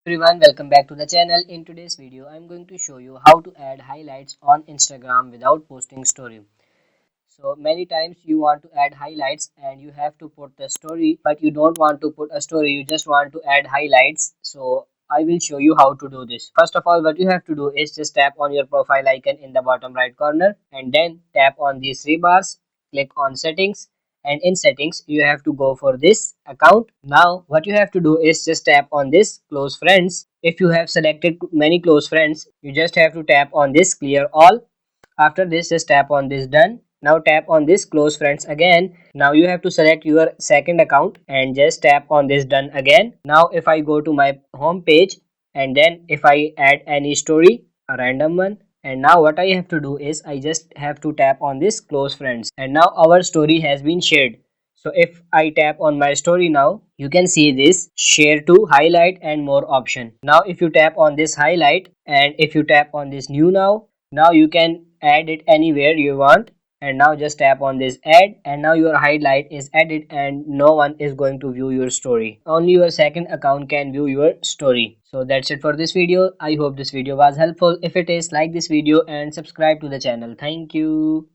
Everyone, welcome back to the channel. In today's video I'm going to show you how to add highlights on Instagram without posting story. So many times you want to add highlights and you have to put the story, but you don't want to put a story, you just want to add highlights. So I will show you how to do this. First of all, what you have to do is just tap on your profile icon in the bottom right corner and then tap on these three bars, click on settings, and in settings you have to go for this account. Now what you have to do is just tap on this close friends. If you have selected many close friends, you just have to tap on this clear all. After this, just tap on this done. Now tap on this close friends again. Now you have to select your second account and just tap on this done again. Now if I go to my home page and then if I add any story, a random one, and now what I have to do is I just have to tap on this close friends, and now our story has been shared. So if I tap on my story now, you can see this share to, highlight, and more option. Now if you tap on this highlight and if you tap on this new now you can add it anywhere you want, and now just tap on this add, and now your highlight is added and no one is going to view your story. Only your second account can view your story. So that's it for this video. I hope this video was helpful. If it is, like this video and subscribe to the channel. Thank you.